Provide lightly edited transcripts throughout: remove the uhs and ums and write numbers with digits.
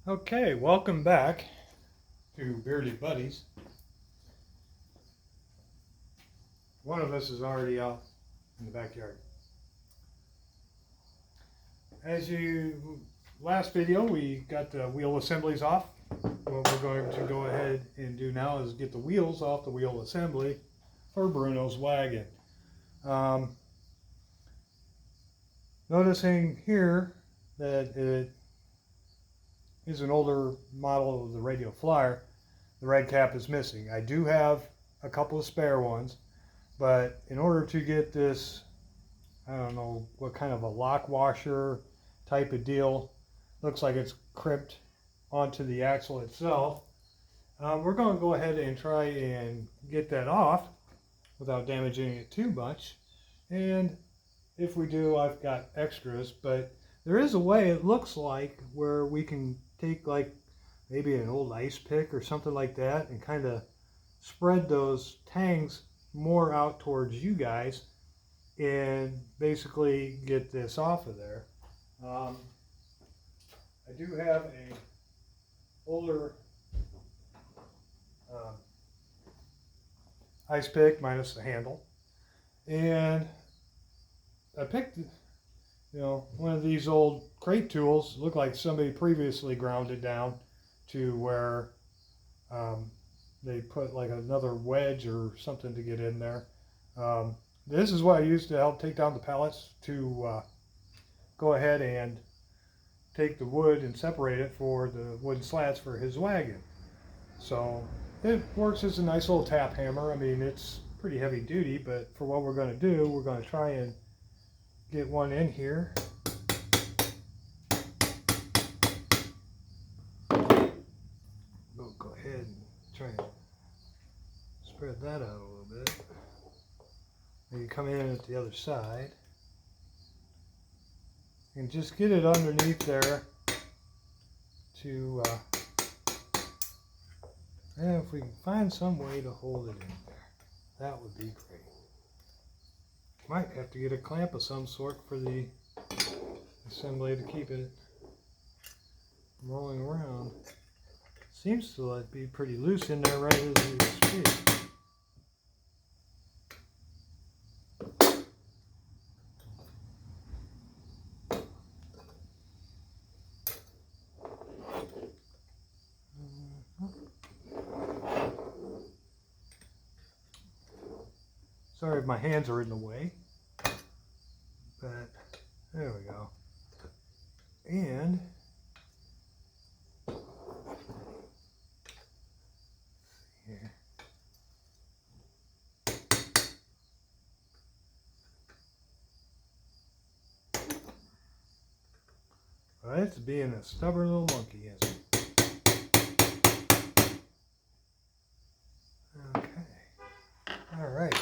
Okay, welcome back to Bearded Buddies. One of us is already out in the backyard. Last video we got the wheel assemblies off. What we're going to go ahead and do now is get the wheels off the wheel assembly for Bruno's wagon. Noticing here that it is an older model of the Radio Flyer. The red cap is missing. I do have a couple of spare ones, but in order to get this, I don't know what kind of a lock washer type of deal, looks like it's crimped onto the axle itself. We're going to go ahead and try and get that off without damaging it too much. And if we do, I've got extras, but there is a way, it looks like, where we can take like maybe an old ice pick or something like that and kind of spread those tangs more out towards you guys and basically get this off of there. I do have a older ice pick minus the handle, and I picked one of these old crate tools. Looked like somebody previously ground it down to where they put like another wedge or something to get in there. This is what I used to help take down the pallets to go ahead and take the wood and separate it for the wooden slats for his wagon. So it works as a nice little tap hammer. I mean, it's pretty heavy duty, but for what we're going to do, we're going to try and get one in here. We'll go ahead and try and spread that out a little bit. Maybe come in at the other side and just get it underneath there to and if we can find some way to hold it in there, that would be great. Might have to get a clamp of some sort for the assembly to keep it rolling around. Seems to be pretty loose in there right as we speak. Sorry if my hands are in the way, but there we go. And here. Well, it's being a stubborn little monkey, isn't it? Okay. All right.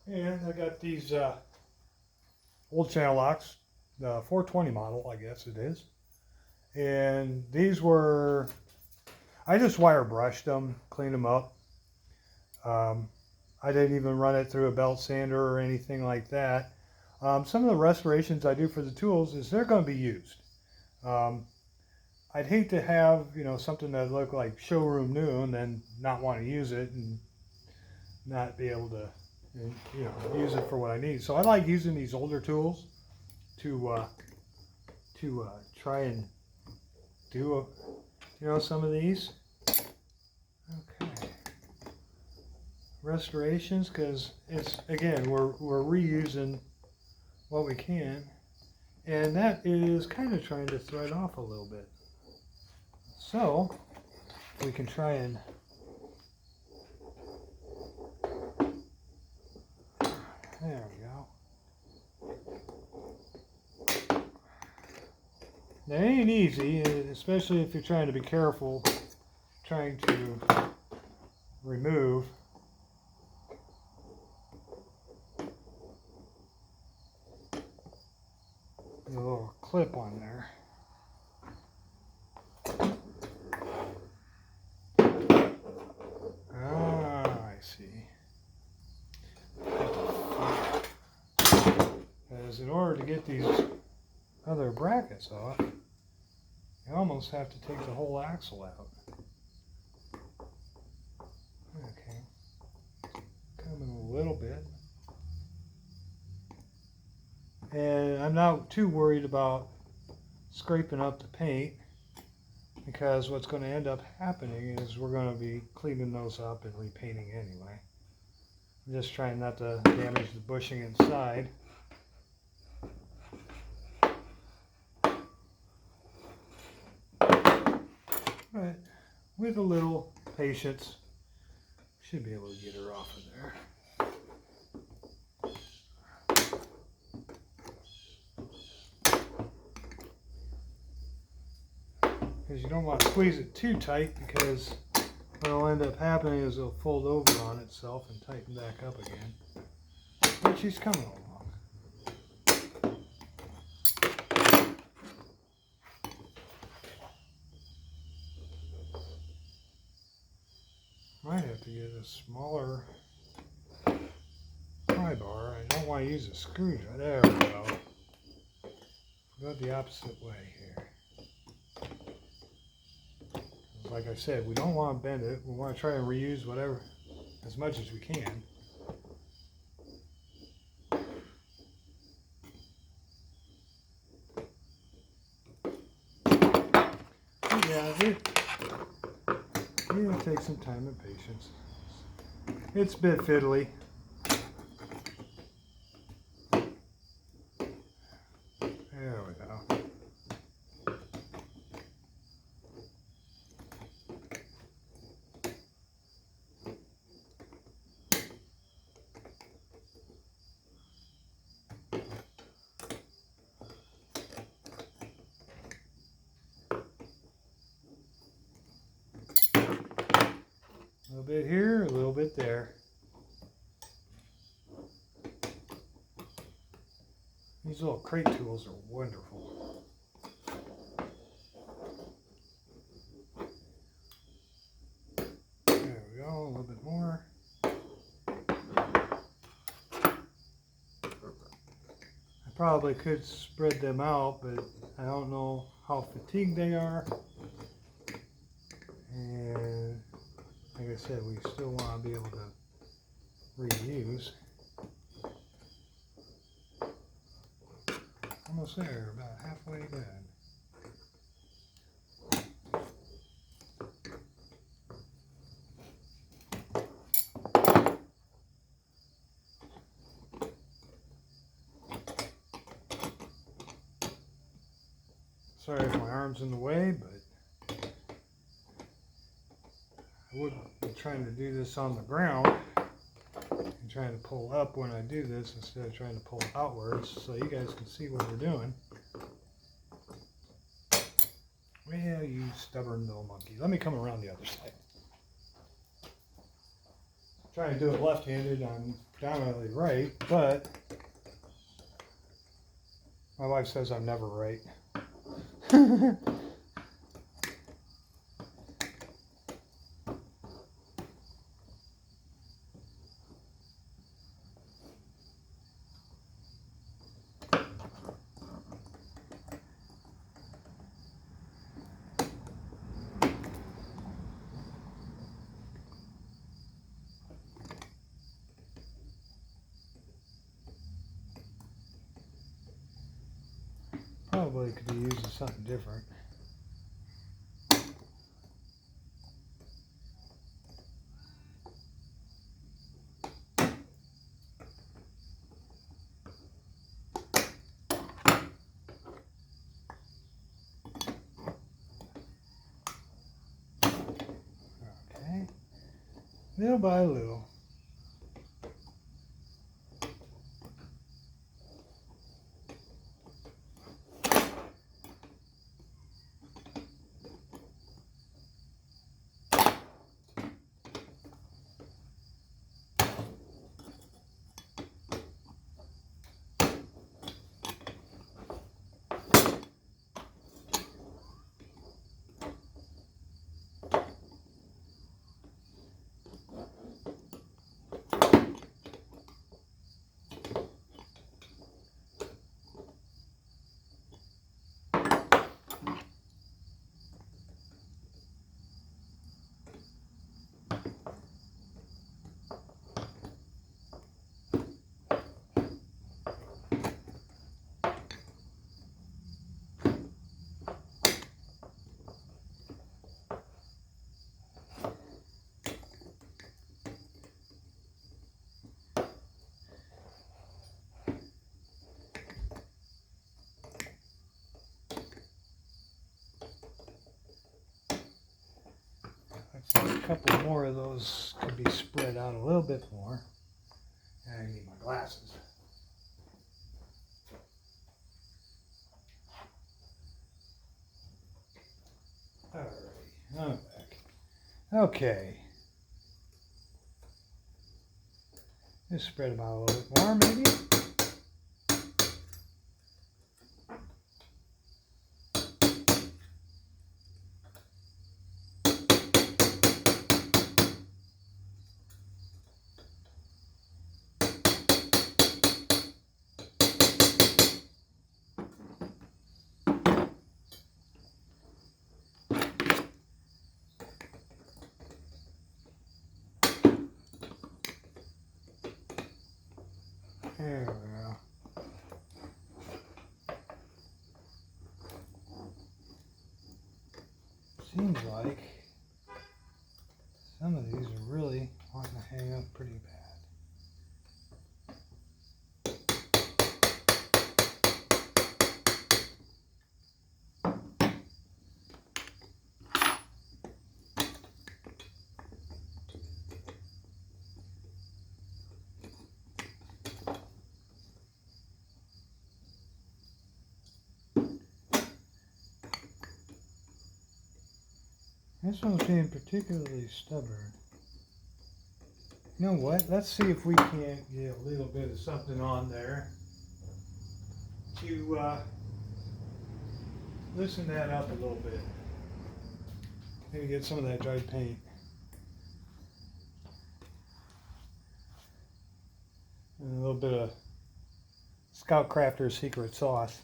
And I got these old channel locks, the 420 model, I guess it is. And these were, I just wire brushed them, cleaned them up. I didn't even run it through a belt sander or anything like that. Some of the restorations I do for the tools is they're going to be used. I'd hate to have, something that looked like showroom new and then not want to use it and not be able to use it for what I need. So I like using these older tools to try and do some of these. Okay, restorations, because it's, again, we're reusing what we can, and that is kind of trying to thread off a little bit. So we can try and there we go. Now, it ain't easy, especially if you're trying to be careful, trying to remove the little clip on there. I see. As in order order to get these other brackets off, you almost have to take the whole axle out. Okay, coming a little bit. And I'm not too worried about scraping up the paint, because what's going to end up happening is we're going to be cleaning those up and repainting anyway. I'm just trying not to damage the bushing inside. But with a little patience, should be able to get her off of there. Because you don't want to squeeze it too tight, because what will end up happening is it'll fold over on itself and tighten back up again. But she's coming along. Might have to get a smaller pry bar. I don't want to use a screwdriver. There we go. Go the opposite way here. Like I said, we don't want to bend it. We want to try and reuse whatever, as much as we can. Yeah, it'll take some time and patience. It's a bit fiddly. There we go. A little bit here, a little bit there. These little crate tools are wonderful. There we go, a little bit more. I probably could spread them out, but I don't know how fatigued they are. And like I said, we still want to be able to reuse. Almost there, about halfway done. Sorry if my arm's in the way, but I would be trying to do this on the ground and trying to pull up when I do this instead of trying to pull outwards, so you guys can see what we're doing. Well, you stubborn little monkey. Let me come around the other side. I'm trying to do it left-handed. I'm predominantly right, but my wife says I'm never right. Probably could be used as something different. Okay, little by little. a couple more of those could be spread out a little bit more. I need my glasses. Alrighty, I'm back. Okay. Just spread them out a little bit more, maybe. There we go. Seems like some of these are really wanting to hang up pretty bad. This one's being particularly stubborn. You know what? Let's see if we can't get a little bit of something on there to loosen that up a little bit. Maybe get some of that dried paint. And a little bit of Scout Crafter's secret sauce.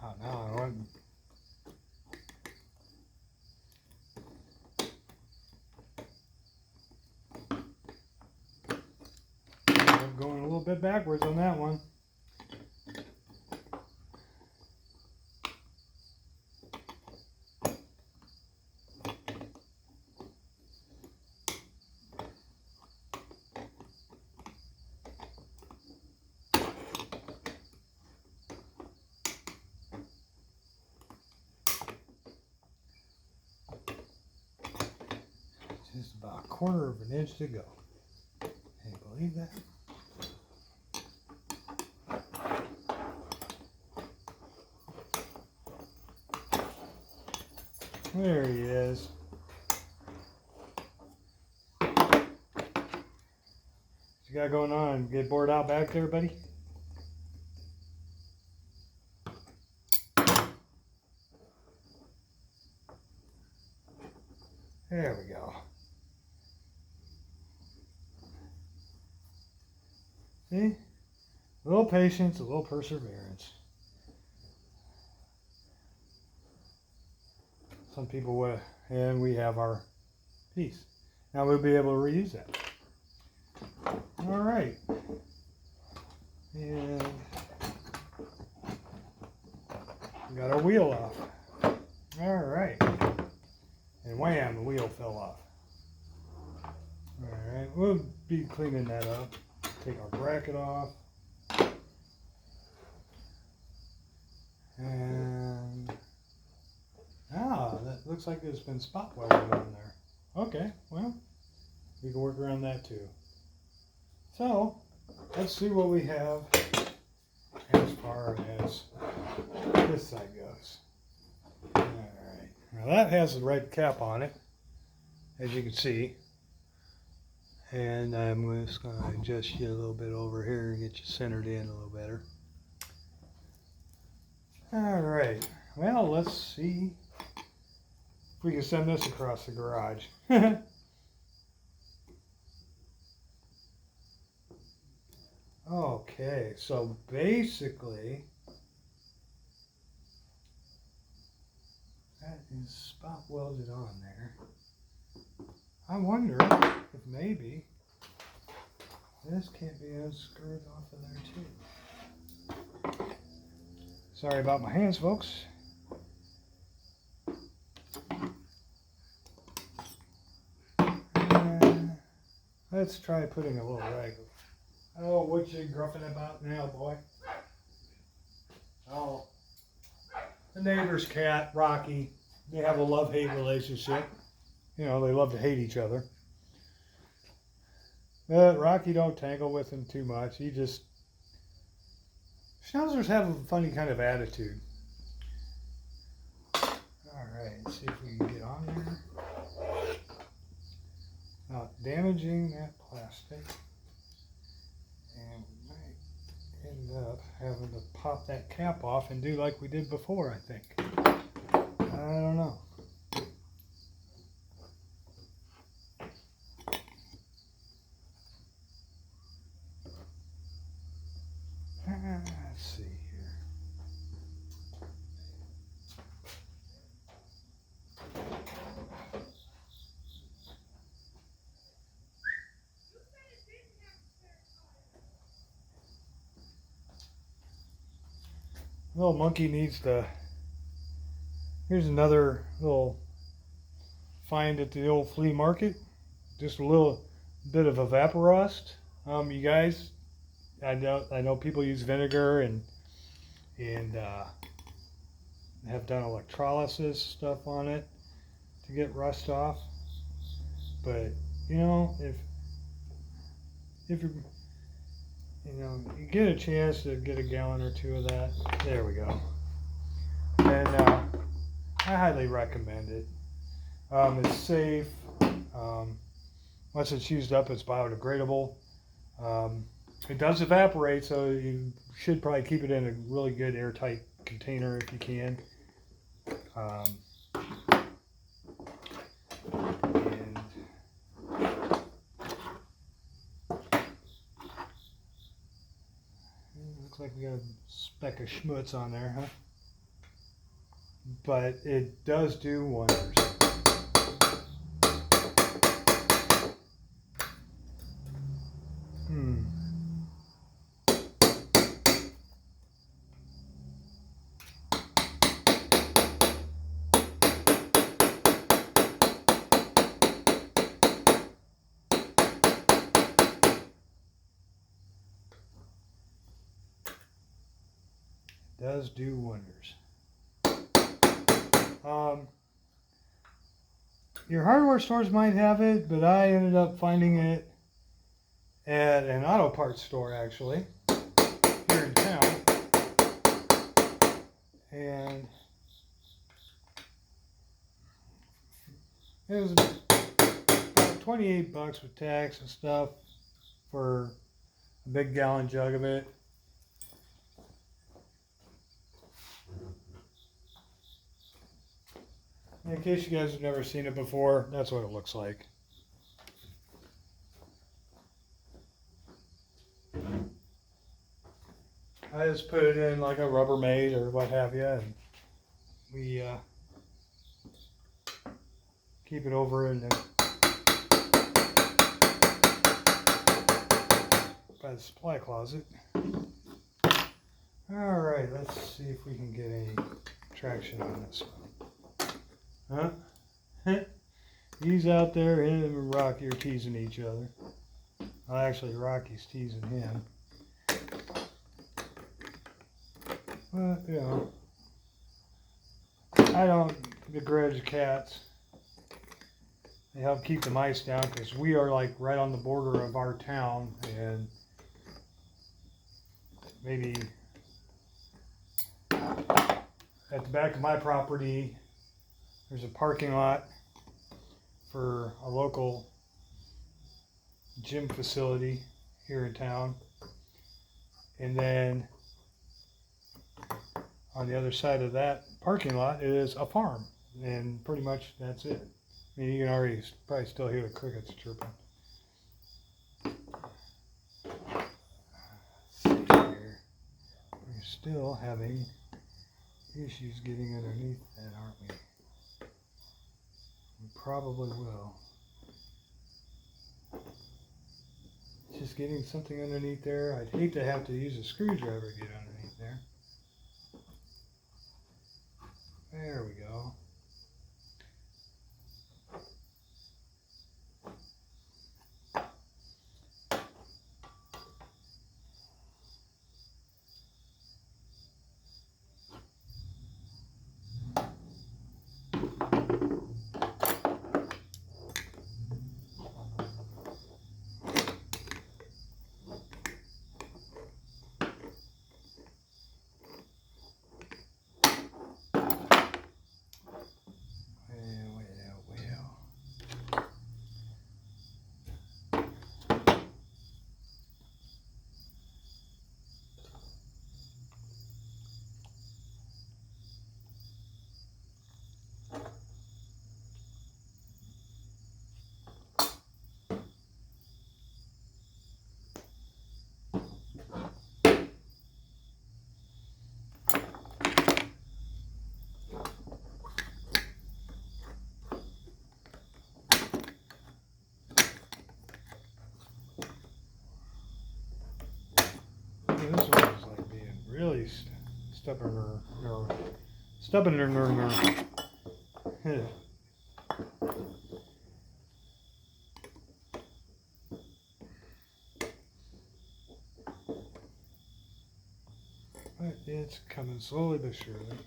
Oh, no, I want. I'm going a little bit backwards on that one. Just about a quarter of an inch to go. Can you believe that? There he is. What you got going on? Get bored out back there, buddy? There we go. See? A little patience, a little perseverance. Some people would, and we have our piece. Now we'll be able to reuse that. All right. And we got our wheel off. All right. And wham, the wheel fell off. All right, we'll be cleaning that up. Take our bracket off. And that looks like there's been spot welding on there. Okay, well, we can work around that too. So, let's see what we have as far as this side goes. Alright, now that has the red cap on it, as you can see. And I'm just going to adjust you a little bit over here and get you centered in a little better. Alright, well, let's see if we can send this across the garage. Okay, so basically that is spot welded on there. I wonder if maybe this can't be unscrewed off of there too. Sorry about my hands, folks. Let's try putting a little rag. Oh, what you gruffing about now, boy? Oh, the neighbor's cat, Rocky. They have a love-hate relationship. You know, they love to hate each other. But Rocky don't tangle with him too much. He just... Schnauzers have a funny kind of attitude. Alright, let's see if we can get on there. Not damaging that plastic. And we might end up having to pop that cap off and do like we did before, I think. I don't know. Let's see here. Little monkey needs to... Here's another little find at the old flea market. Just a little bit of evaporust. You guys, I know people use vinegar and have done electrolysis stuff on it to get rust off. But you know, if you get a chance to get a gallon or two of that, there we go. And I highly recommend it. It's safe. Once it's used up, it's biodegradable. It does evaporate, so you should probably keep it in a really good airtight container if you can. And looks like we got a speck of schmutz on there, huh? But it does do wonders. Does do wonders. Your hardware stores might have it, but I ended up finding it at an auto parts store actually here in town, and it was about 28 bucks with tax and stuff for a big gallon jug of it. In case you guys have never seen it before, that's what it looks like. I just put it in like a Rubbermaid or what have you, and we keep it over in the by the supply closet. All right, let's see if we can get any traction on this one. Huh? He's out there, him and Rocky are teasing each other. Well, actually, Rocky's teasing him. But, you know, I don't begrudge cats. They help keep the mice down because we are like right on the border of our town, and maybe at the back of my property there's a parking lot for a local gym facility here in town, and then on the other side of that parking lot is a farm, and pretty much that's it. I mean, you can already probably still hear the crickets chirping. Let's still having issues getting underneath that, aren't we? We probably will. Just getting something underneath there. I'd hate to have to use a screwdriver to get underneath there. There we go. This one is like being really stubborn. But it's coming slowly but surely.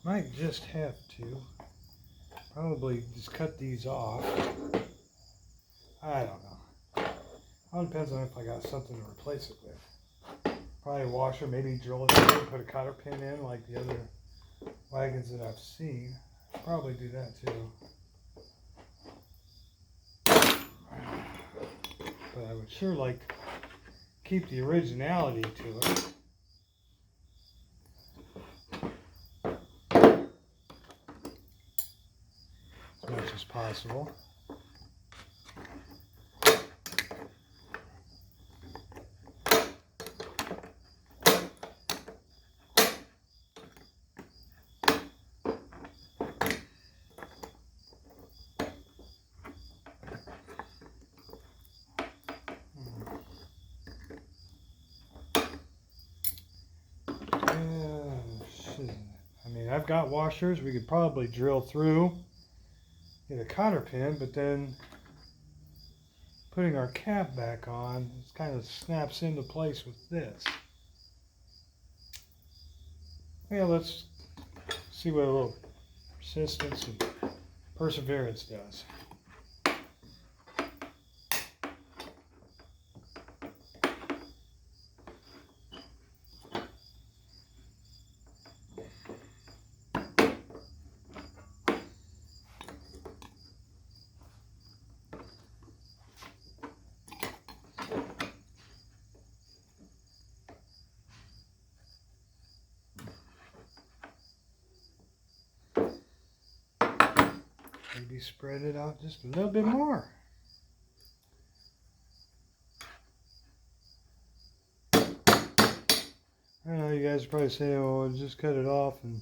Might just have to probably just cut these off. I don't know. All depends on if I got something to replace it with. Probably a washer, maybe drill it through, put a cotter pin in like the other wagons that I've seen. Probably do that too. But I would sure like to keep the originality to it. As much as possible. I've got washers we could probably drill through, get a cotter pin, but then putting our cap back on, it kind of snaps into place with this. Yeah, let's see what a little persistence and perseverance does. Maybe spread it out just a little bit more. I know you guys are probably saying, well, just cut it off and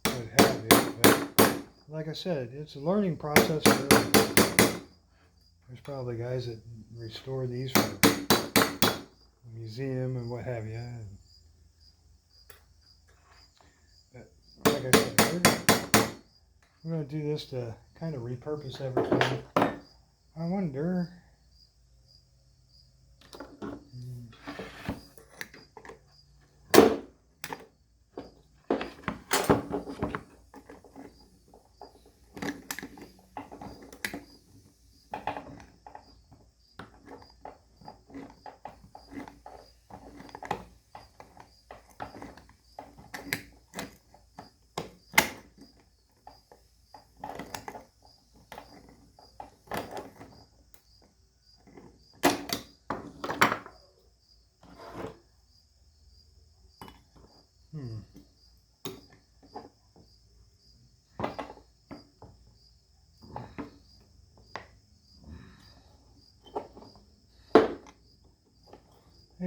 what have you. But like I said, it's a learning process for everyone. There's probably guys that restore these for a museum and what have you. But like I said, we're going to do this to kind of repurpose everything. I wonder.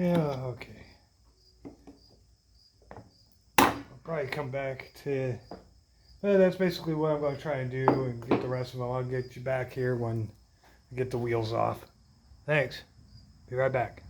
Yeah, okay. I'll probably come back to... that's basically what I'm going to try and do and get the rest of them. I'll get you back here when I get the wheels off. Thanks. Be right back.